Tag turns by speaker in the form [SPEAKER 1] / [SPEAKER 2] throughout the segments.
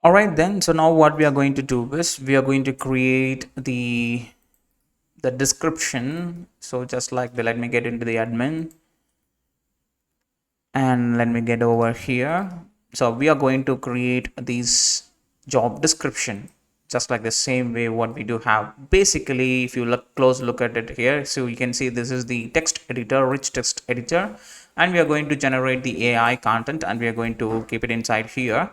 [SPEAKER 1] All right then, so now what we are going to do is we are going to create the description. So just like the, let me get into the admin and let me get over here. So we are going to create these job description just like the same way what we do have. Basically, if you look at it here, so you can see this is the text editor, rich text editor, and we are going to generate the AI content and we are going to keep it inside here,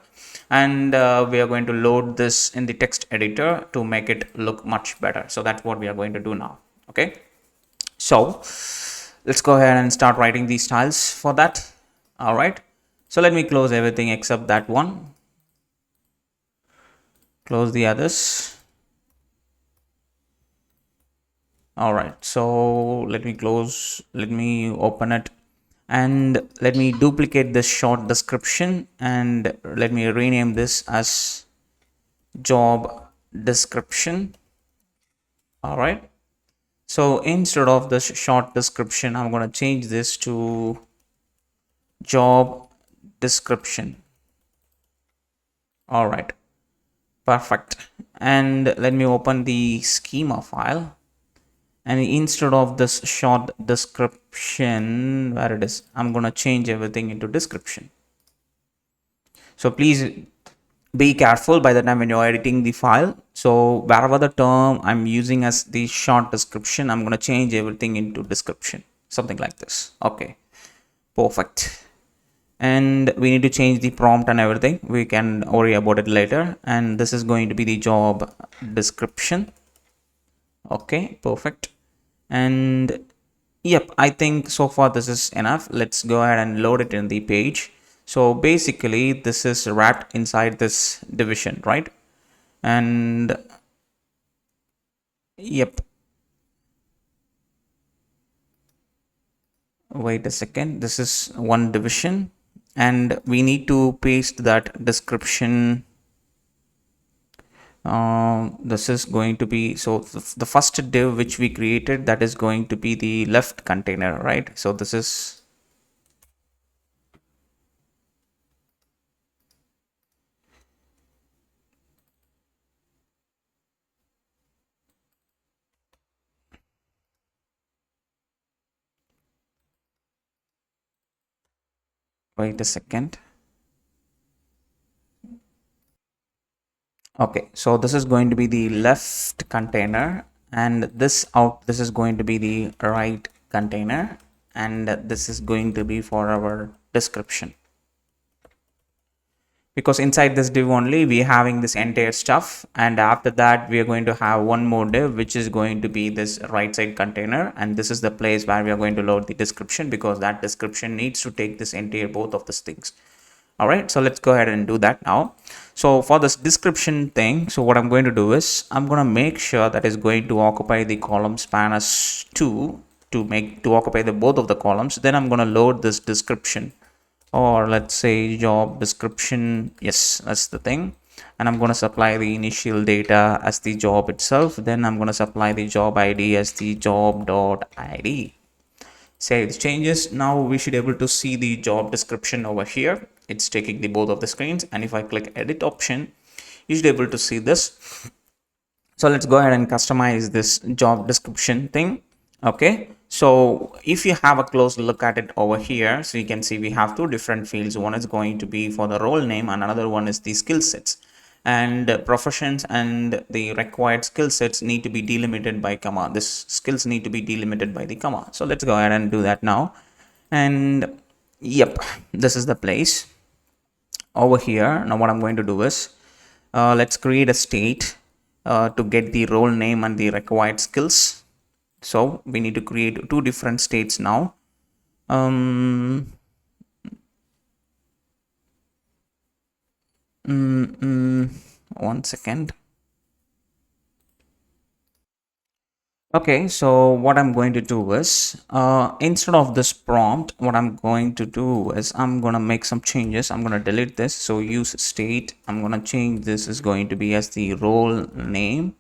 [SPEAKER 1] and we are going to load this in the text editor to make it look much better. So that's what we are going to do now. Okay, so let's go ahead and start writing these styles for that. All right, so let me close everything except that one, close the others. All right, so let me open it, and let me duplicate this short description and let me rename this as job description. All right, so instead of this short description, I'm going to change this to job description. All right, perfect. And let me open the schema file, and instead of this short description, where it is, I'm going to change everything into description. So please be careful by the time when you're editing the file. So wherever the term I'm using as the short description, I'm going to change everything into description, something like this. Okay, perfect. And we need to change the prompt and everything. We can worry about it later. And this is going to be the job description. Okay, perfect. And yep, I think so far this is enough. Let's go ahead and load it in the page. So basically this is wrapped inside this division, right? And yep, wait a second, this is one division and we need to paste that description. This is going to be, so the first div which we created, that is going to be the left container, right? So this is, wait a second. Okay, so this is going to be the left container, and this is going to be the right container, and this is going to be for our description. Because inside this div only we are having this entire stuff, and after that we are going to have one more div which is going to be this right side container, and this is the place where we are going to load the description, because that description needs to take this entire both of these things. All right, so let's go ahead and do that now. So for this description thing, so what I'm going to do is I'm going to make sure that is going to occupy the column span as 2 to occupy the both of the columns. Then I'm going to load this description, or let's say job description. Yes, that's the thing. And I'm going to supply the initial data as the job itself. Then I'm going to supply the job ID as the job.id. Save the changes. Now we should be able to see the job description over here. It's taking the both of the screens, and if I click edit option, you should be able to see this. So let's go ahead and customize this job description thing. Okay, so if you have a close look at it over here, so you can see we have two different fields. One is going to be for the role name and another one is the skill sets, and professions and the required skill sets need to be delimited by comma. This skills need to be delimited by the comma. So let's go ahead and do that now. And yep, this is the place over here. Now what I'm going to do is let's create a state to get the role name and the required skills. So we need to create two different states now. One second. Okay, so what I'm going to do is instead of this prompt, what I'm going to do is I'm going to make some changes. I'm going to delete this. So use state, I'm going to change this is going to be as the role name,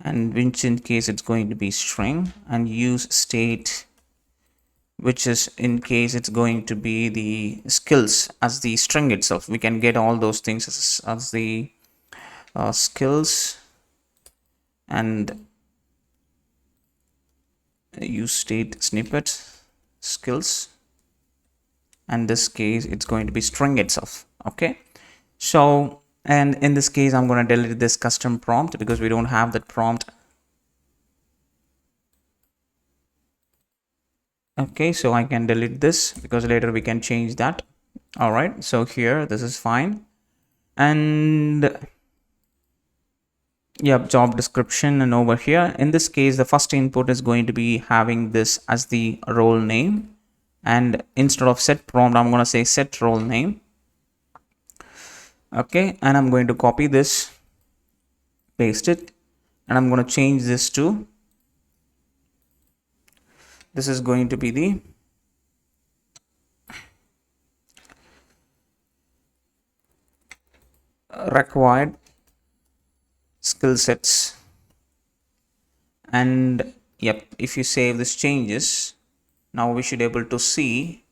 [SPEAKER 1] and which in case it's going to be string, and use state which is in case it's going to be the skills as the string itself. We can get all those things as the skills and use state snippets skills, and this case it's going to be string itself. Okay, so and in this case I'm going to delete this custom prompt because we don't have that prompt. Okay, so I can delete this because later we can change that. All right, so here this is fine. And yep, job description, and over here in this case the first input is going to be having this as the role name, and instead of set prompt I'm going to say set role name. Okay, and I'm going to copy this, paste it, and I'm going to change this to, this is going to be the required skill sets. And yep, if you save this changes, now we should able to see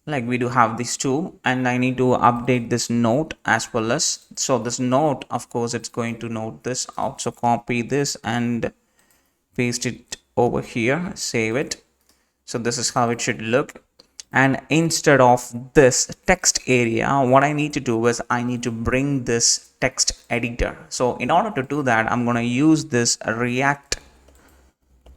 [SPEAKER 1] like we do have these two, and I need to update this note as well as, so this note of course it's going to note this out, so copy this and paste it over here, save it. So this is how it should look. And instead of this text area, what I need to do is I need to bring this text editor. So in order to do that, I'm going to use this React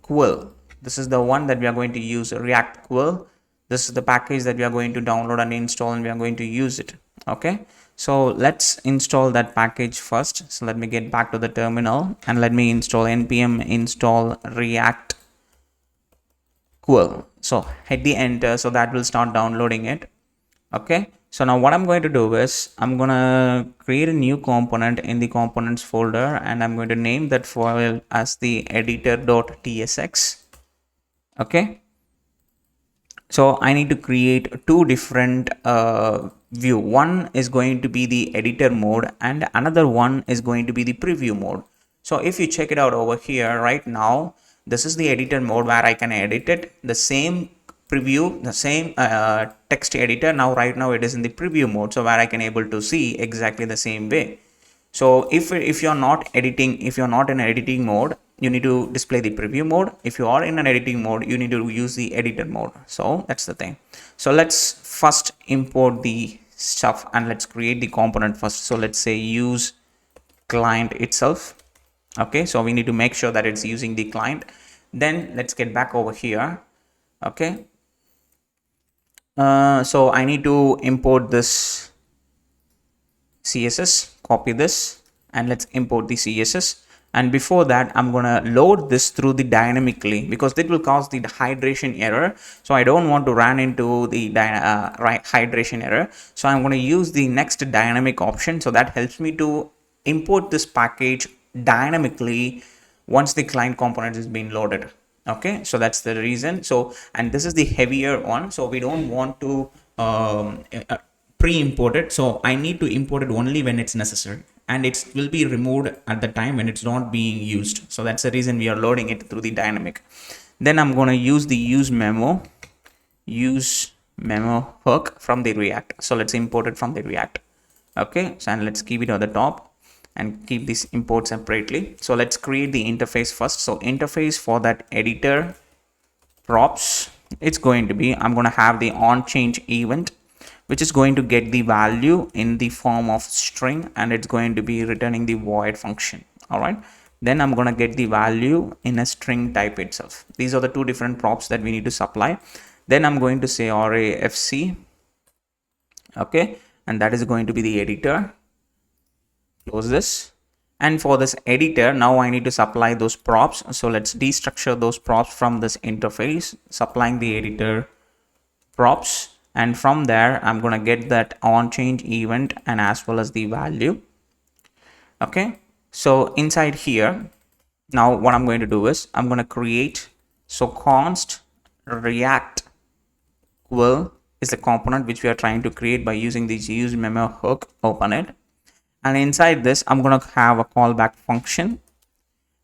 [SPEAKER 1] Quill. This is the one that we are going to use, React Quill. This is the package that we are going to download and install, and we are going to use it. Okay, so let's install that package first. So let me get back to the terminal and let me install npm install React Quill. So hit the enter, so that will start downloading it. Okay, so now what I'm going to do is I'm gonna create a new component in the components folder, and I'm going to name that file as the editor.tsx. Okay, so I need to create two different view. One is going to be the editor mode and another one is going to be the preview mode. So if you check it out over here right now, this is the editor mode where I can edit it. The same preview, the same text editor. Now right now it is in the preview mode, so where I can able to see exactly the same way. So if you're not editing, if you're not in editing mode, you need to display the preview mode. If you are in an editing mode, you need to use the editor mode. So that's the thing. So let's first import the stuff and let's create the component first. So let's say use client itself. Okay, so we need to make sure that it's using the client. Then let's get back over here. Okay, so I need to import this CSS, copy this, and let's import the CSS. And before that, I'm gonna load this through the dynamically because it will cause the hydration error. So I don't want to run into the hydration error. So I'm gonna use the next dynamic option. So that helps me to import this package dynamically once the client component is being loaded. Okay, so that's the reason. So, and this is the heavier one. So we don't want to pre-import it, so I need to import it only when it's necessary, and it will be removed at the time when it's not being used. So that's the reason we are loading it through the dynamic. Then I'm going to use the use memo hook from the React. So let's import it from the React. Okay, so and let's keep it on the top and keep this import separately. So let's create the interface first. So interface for that editor props, it's going to be, I'm going to have the on change event, which is going to get the value in the form of string, and it's going to be returning the void function. All right, then I'm going to get the value in a string type itself. These are the two different props that we need to supply. Then I'm going to say array fc. Okay, and that is going to be the editor. Close this. And for this editor, now I need to supply those props. So let's destructure those props from this interface, supplying the editor props. And from there, I'm going to get that on change event and as well as the value. Okay, so inside here, now what I'm going to do is I'm going to create, so const react quill is the component which we are trying to create by using this use memo hook. Open it, and inside this I'm going to have a callback function,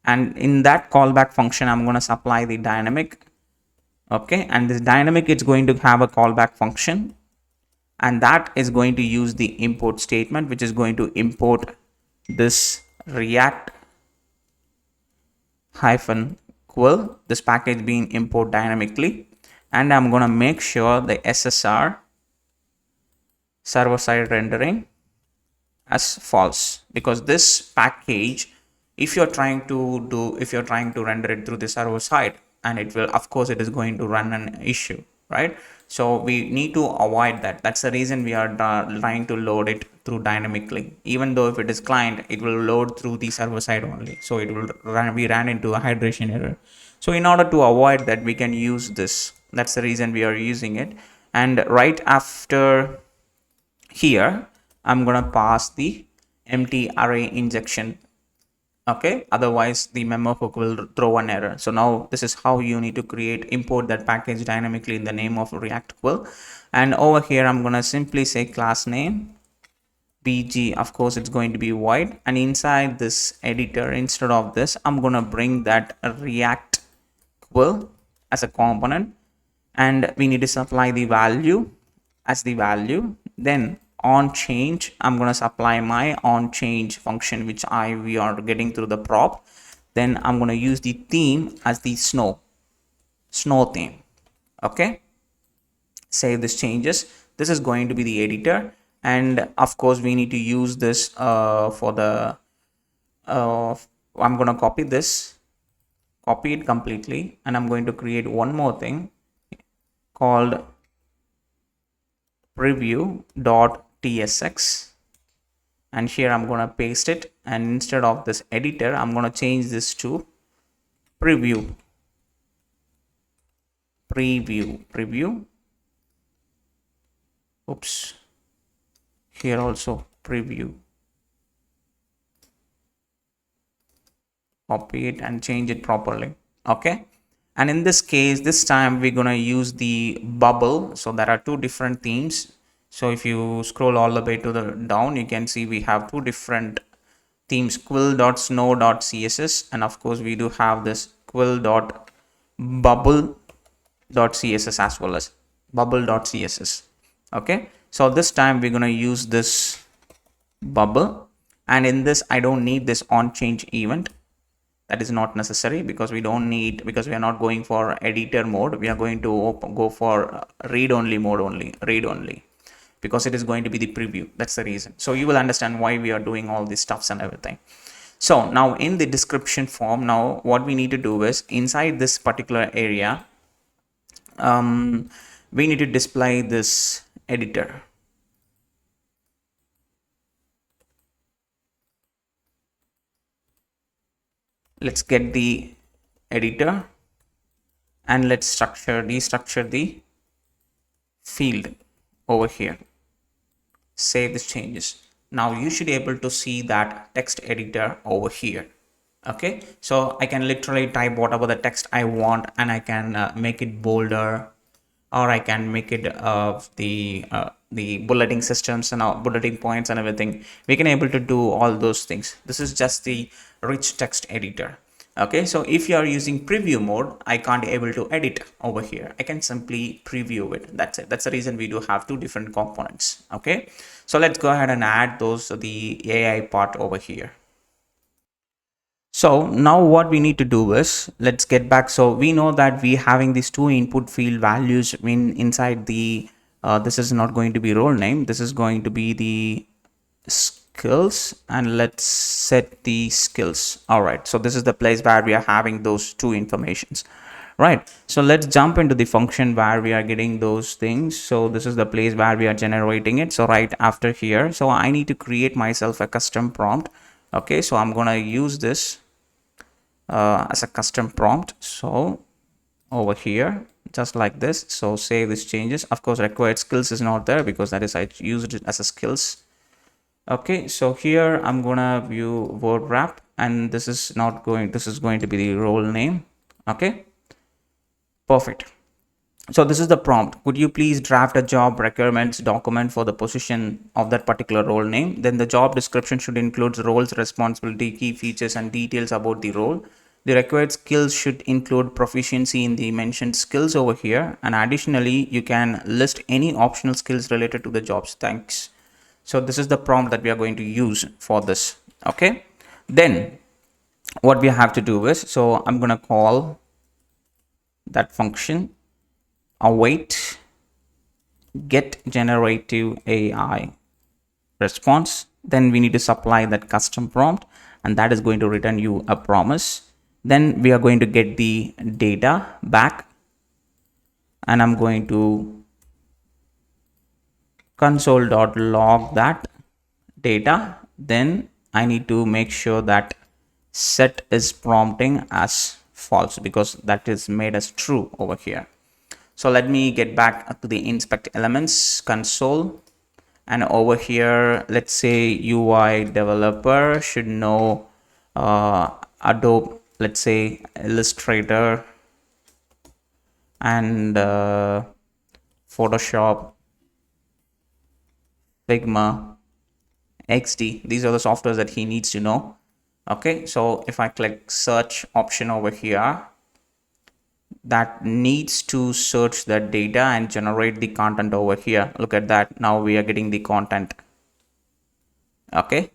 [SPEAKER 1] and in that callback function I'm going to supply the dynamic. Okay, and this dynamic, it's going to have a callback function, and that is going to use the import statement, which is going to import this react hyphen quill, this package being import dynamically. And I'm going to make sure the SSR, server side rendering, as false, because this package, if you're trying to render it through the server side, and it will, of course, it is going to run an issue, right? So we need to avoid that. That's the reason we are trying to load it through dynamically. Even though if it is client, it will load through the server side only, so it will we ran into a hydration error. So in order to avoid that, we can use this. That's the reason we are using it. And right after here, I'm gonna pass the empty array injection. Okay, otherwise the memo hook will throw an error. So now this is how you need to import that package dynamically in the name of React quill. And over here, I'm gonna simply say class name bg. Of course, it's going to be void, and inside this editor, instead of this, I'm gonna bring that React quill as a component, and we need to supply the value as the value. Then on change, I'm going to supply my on change function, which we are getting through the prop. Then I'm going to use the theme as the snow theme. Okay, save this changes. This is going to be the editor, and of course we need to use this for the I'm going to copy it completely, and I'm going to create one more thing called preview.tsx, and here I'm going to paste it, and instead of this editor, I'm going to change this to preview. Oops, here also preview. Copy it and change it properly. Okay, and in this case, this time we're going to use the bubble. So there are two different themes. So if you scroll all the way to the down, you can see we have two different themes, quill.snow.css, and of course we do have this quill.bubble.css as well as bubble.css. Okay, so this time we're going to use this bubble, and in this I don't need this on change event. That is not necessary, because we are not going for editor mode. We are going to go for read only mode only, because it is going to be the preview. That's the reason. So you will understand why we are doing all these stuffs and everything. So now in the description form, now what we need to do is, inside this particular area, we need to display this editor. Let's get the editor, and let's destructure the field over here. Save these changes. Now you should be able to see that text editor over here. Okay, so I can literally type whatever the text I want, and I can make it bolder, or I can make it the bulleting systems and bulleting points and everything. We can able to do all those things. This is just the rich text editor. Okay, so if you are using preview mode, I can't able to edit over here. I can simply preview it. That's it. That's the reason we do have two different components. Okay, so let's go ahead and add the AI part over here. So now what we need to do is, let's get back. So we know that we having these two input field values inside the this is not going to be role name, this is going to be the skills, and let's set the skills. All right, so this is the place where we are having those two informations, right? So let's jump into the function where we are getting those things. So this is the place where we are generating it. So right after here, so I need to create myself a custom prompt. Okay, so I'm gonna use this as a custom prompt. So over here, just like this. So save these changes. Of course, required skills is not there, because that is I used it as a skills. Okay, so here I'm gonna view word wrap, and this is going to be the role name. Okay, perfect. So this is the prompt. Could you please draft a job requirements document for the position of that particular role name? Then the job description should include the roles, responsibility, key features, and details about the role. The required skills should include proficiency in the mentioned skills over here. And additionally, you can list any optional skills related to the jobs. Thanks. So this is the prompt that we are going to use for this. Okay. Then what we have to do is, so I'm going to call that function await get generative AI response. Then we need to supply that custom prompt, and that is going to return you a promise. Then we are going to get the data back, and I'm going to console.log that data. Then I need to make sure that set is prompting as false, because that is made as true over here. So let me get back to the inspect elements console, and over here let's say UI developer should know Adobe, let's say Illustrator and Photoshop, Figma, XD. These are the softwares that he needs to know. Okay, so if I click search option over here, that needs to search the data and generate the content over here. Look at that. Now we are getting the content. Okay,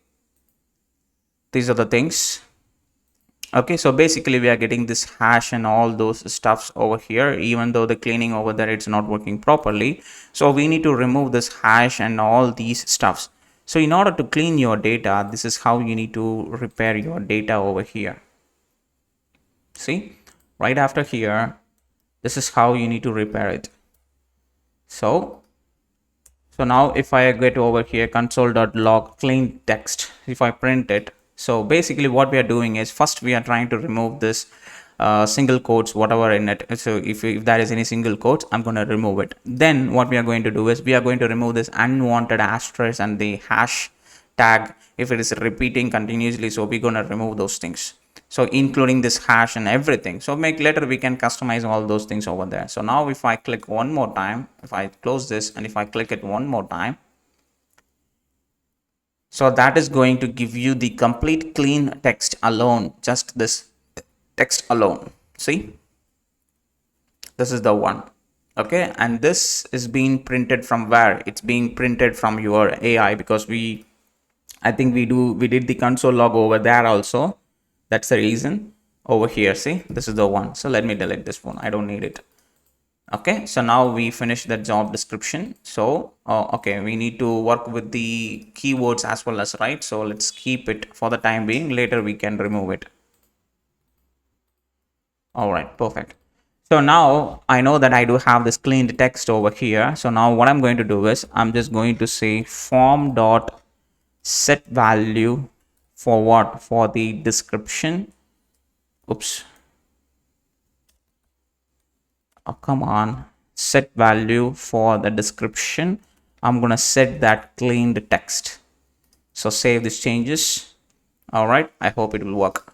[SPEAKER 1] these are the things. Okay, so basically we are getting this hash and all those stuffs over here, even though the cleaning over there it's not working properly. So we need to remove this hash and all these stuffs. So in order to clean your data, this is how you need to repair your data over here. See, right after here, this is how you need to repair it. So now if I get over here console.log clean text, if I print it, so basically what we are doing is, first we are trying to remove this single quotes whatever in it. So if there is any single quotes, I'm going to remove it. Then what we are going to do is we are going to remove this unwanted asterisk and the hash tag if it is repeating continuously. So we're going to remove those things, so including this hash and everything. So make later we can customize all those things over there. So now if I click one more time, if I close this and if I click it one more time, so that is going to give you the complete clean text alone, just this text alone. See, this is the one. Okay, and this is being printed from where? It's being printed from your AI, because I think we did the console log over there also. That's the reason over here. See, this is the one. So let me delete this one. I don't need it. Okay, so now we finished the job description. So okay, we need to work with the keywords as well as, right? So let's keep it for the time being. Later we can remove it. All right, perfect. So now I know that I do have this cleaned text over here. So now what I'm going to do is I'm just going to say form dot set value for what? For the description. Oops. Oh, come on. Set value for the description. I'm going to set that cleaned text. So save these changes. All right. I hope it will work.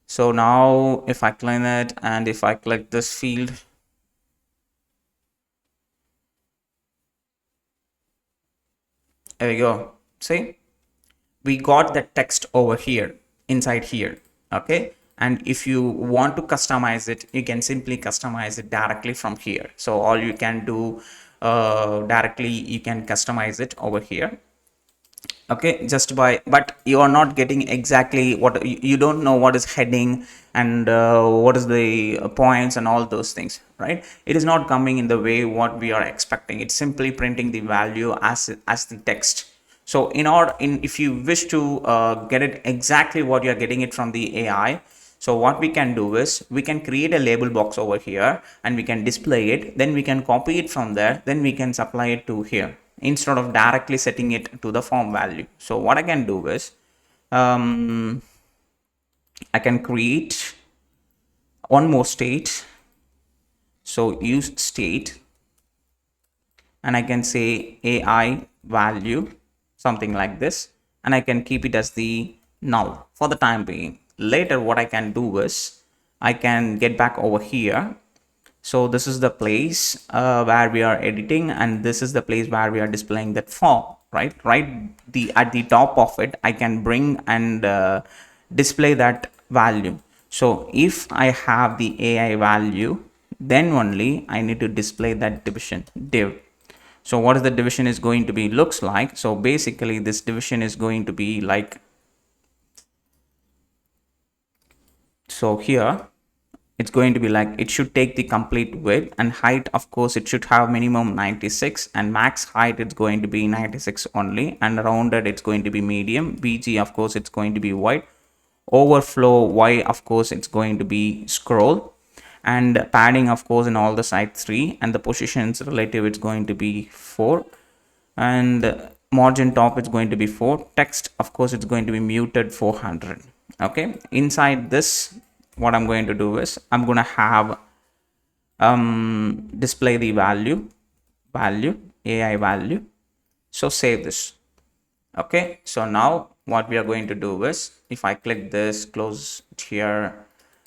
[SPEAKER 1] So now if I clean it and if I click this field, there we go. See, we got the text over here inside here. Okay, and if you want to customize it, you can simply customize it directly from here. So all you can do directly, you can customize it over here. Okay, just by, but you are not getting exactly what you don't know what is heading and what is the points and all those things, right? It is not coming in the way what we are expecting. It's simply printing the value as the text. So if you wish to get it exactly what you're getting it from the AI, so what we can do is we can create a label box over here and we can display it. Then we can copy it from there. Then we can supply it to here instead of directly setting it to the form value. So what I can do is I can create one more state. So use state and I can say AI value, something like this, and I can keep it as the null for the time being. Later what I can do is I can get back over here. So this is the place where we are editing, and this is the place where we are displaying that form, right? At the top of it, I can bring and display that value. So if I have the AI value, then only I need to display that division div. So what is the division is going to be looks like? So basically this division is going to be like, so here it's going to be like, it should take the complete width and height. Of course, it should have minimum 96 and max height it's going to be 96 only, and rounded it's going to be medium. BG, of course, it's going to be wide. Overflow Y, of course, it's going to be scroll, and padding, of course, in all the side 3, and the positions relative it's going to be 4, and margin top it's going to be 4. Text, of course, it's going to be muted 400. Okay, inside this, what I'm going to do is I'm going to have display the value AI value. So save this. Okay, so now what we are going to do is, if I click this, close it here,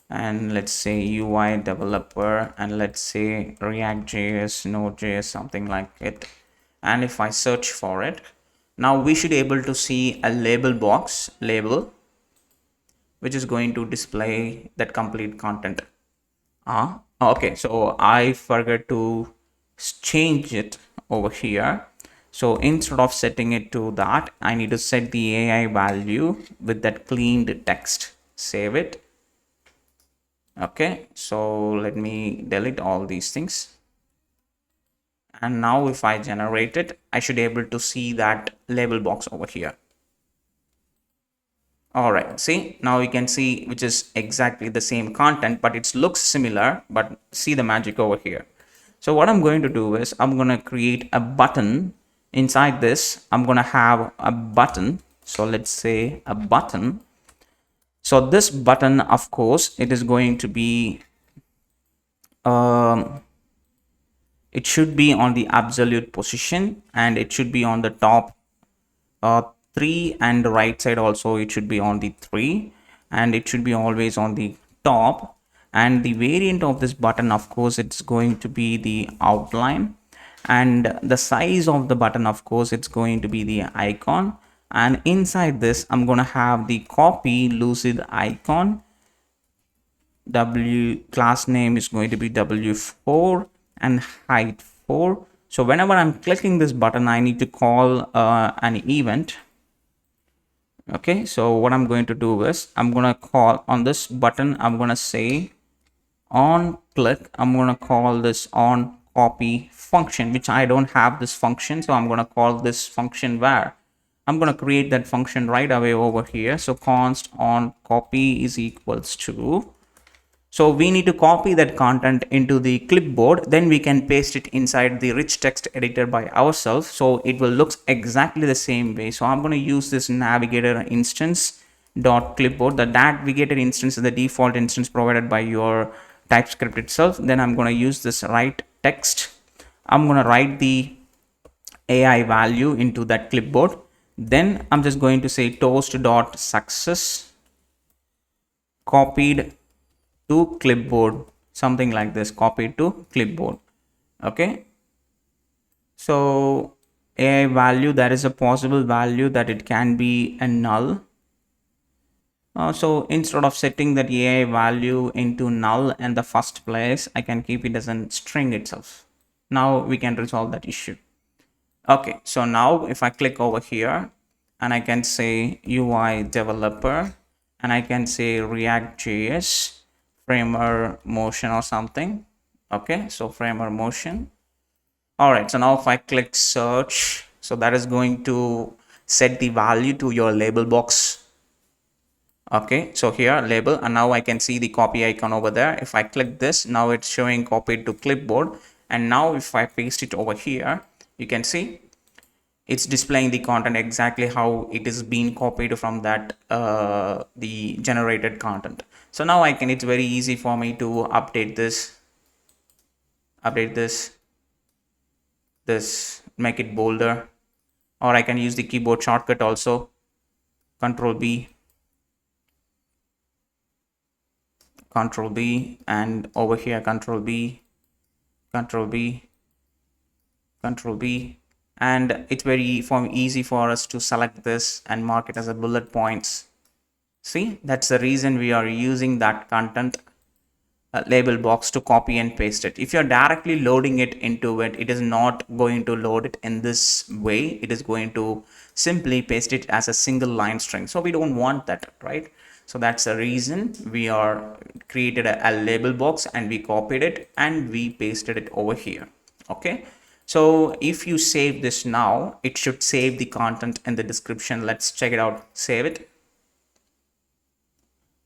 [SPEAKER 1] and let's say UI developer, and let's say React.js, Node.js, something like it, and if I search for it, now we should be able to see a label box label which is going to display that complete content. Okay, so I forgot to change it over here. So instead of setting it to that, I need to set the AI value with that cleaned text. Save it. Okay, so let me delete all these things. And now if I generate it, I should be able to see that label box over here. All right, see, now you can see which is exactly the same content, but it looks similar, but see the magic over here. So what I'm going to do is I'm going to create a button. Inside this, I'm going to have a button. So let's say a button. So this button, of course, it is going to be, it should be on the absolute position, and it should be on the top 3, and the right side also it should be on the 3, and it should be always on the top. And the variant of this button, of course, it's going to be the outline, and the size of the button, of course, it's going to be the icon. And inside this, I'm going to have the copy lucid icon. W class name is going to be w4 and height 4. So whenever I'm clicking this button, I need to call an event. Okay, so what I'm going to do is I'm going to call on this button, I'm going to say on click, I'm going to call this on copy function, which I don't have this function. So I'm going to call this function var. I'm going to create that function right away over here. So const on copy is equals to, so we need to copy that content into the clipboard, then we can paste it inside the rich text editor by ourselves. So it will look exactly the same way. So I'm going to use this navigator instance dot clipboard. The navigator instance is the default instance provided by your TypeScript itself. Then I'm going to use this write text. I'm going to write the AI value into that clipboard. Then I'm just going to say toast dot success copied to clipboard, something like this, copied to clipboard. Okay, so AI value, there is a possible value that it can be a null. So instead of setting that AI value into null in the first place, I can keep it as a string itself. Now we can resolve that issue. Okay, so now if I click over here and I can say UI developer, and I can say React.js framer motion or something. Okay, so framer motion. All right, so now if I click search, so that is going to set the value to your label box. Okay, so here label, and now I can see the copy icon over there. If I click this, now it's showing copied to clipboard. And now if I paste it over here, you can see it's displaying the content exactly how it is being copied from that the generated content. So now I can, it's very easy for me to update this, make it bolder, or I can use the keyboard shortcut also, control B, and over here control B, control B, control B, and it's very easy for us to select this and mark it as a bullet points. See, that's the reason we are using that content label box to copy and paste it. If you're directly loading it into it, it is not going to load it in this way. It is going to simply paste it as a single line string. So we don't want that, right? So that's the reason we are created a label box and we copied it and we pasted it over here. Okay. So if you save this now, it should save the content in the description. Let's check it out. Save it.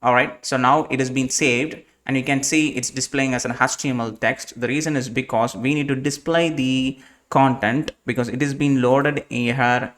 [SPEAKER 1] All right, so now it has been saved and you can see it's displaying as an HTML text. The reason is because we need to display the content because it is being loaded here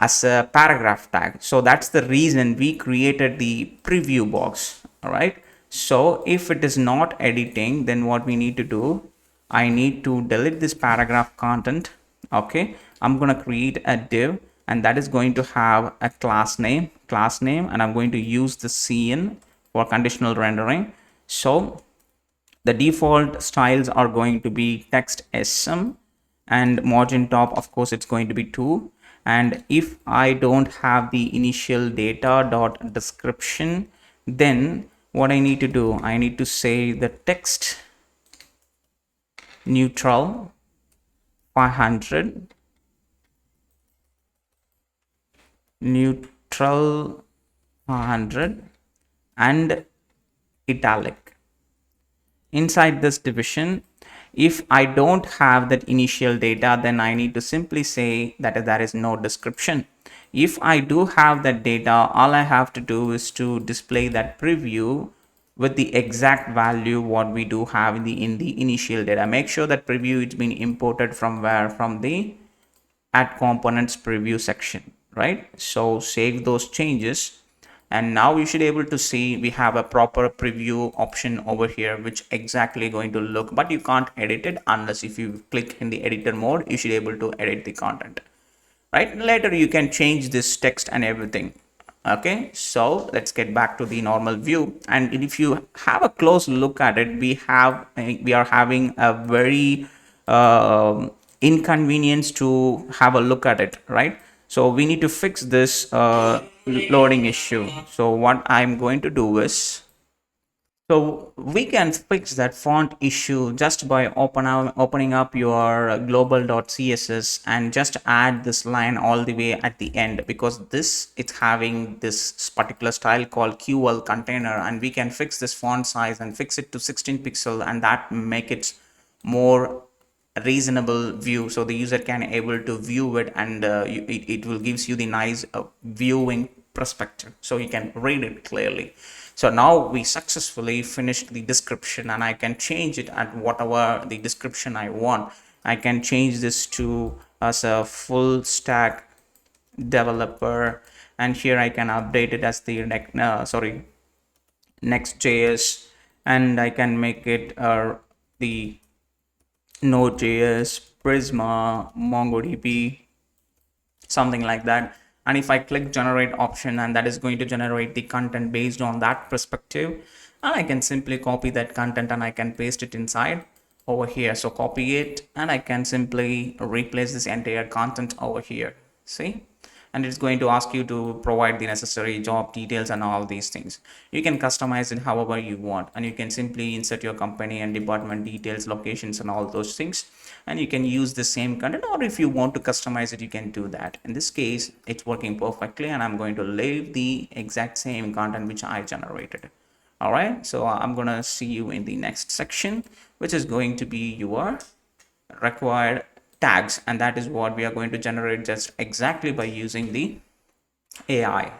[SPEAKER 1] as a paragraph tag. So that's the reason we created the preview box. All right, so if it is not editing, then what we need to do, I need to delete this paragraph content. Okay, I'm going to create a div and that is going to have a class name, and I'm going to use the cn for conditional rendering. So the default styles are going to be text sm and margin top, of course it's going to be 2. And if I don't have the initial data dot description, then what I need to do, I need to say the text neutral 500 neutral 500 and italic. Inside this division, if I don't have that initial data, then I need to simply say that there is no description. If I do have that data, all I have to do is to display that preview with the exact value what we do have in the initial data. Make sure that preview is been imported from where, from the add components preview section, right? So save those changes and now you should be able to see we have a proper preview option over here which exactly going to look, but you can't edit it unless if you click in the editor mode. You should be able to edit the content, right? Later you can change this text and everything. Okay, so let's get back to the normal view, and if you have a close look at it, we are having a very inconvenience to have a look at it, right? So we need to fix this loading issue. So what I'm going to do is, so we can fix that font issue just by opening up your global.css and just add this line all the way at the end, because this it's having this particular style called QL container, and we can fix this font size and fix it to 16 pixel, and that make it more reasonable view so the user can able to view it, and it will gives you the nice viewing perspective so you can read it clearly. So now we successfully finished the description and I can change it at whatever the description I want. I can change this to as a full stack developer, and here I can update it as the Next.js, and I can make it the Node.js, Prisma, MongoDB, something like that. And if I click generate option, and that is going to generate the content based on that perspective, and I can simply copy that content and I can paste it inside over here. So copy it and I can simply replace this entire content over here. See? And it's going to ask you to provide the necessary job details and all these things. You can customize it however you want, and you can simply insert your company and department details, locations and all those things, and you can use the same content, or if you want to customize it you can do that. In this case it's working perfectly, and I'm going to leave the exact same content which I generated. All right, so I'm gonna see you in the next section, which is going to be your required tags, and that is what we are going to generate just exactly by using the AI.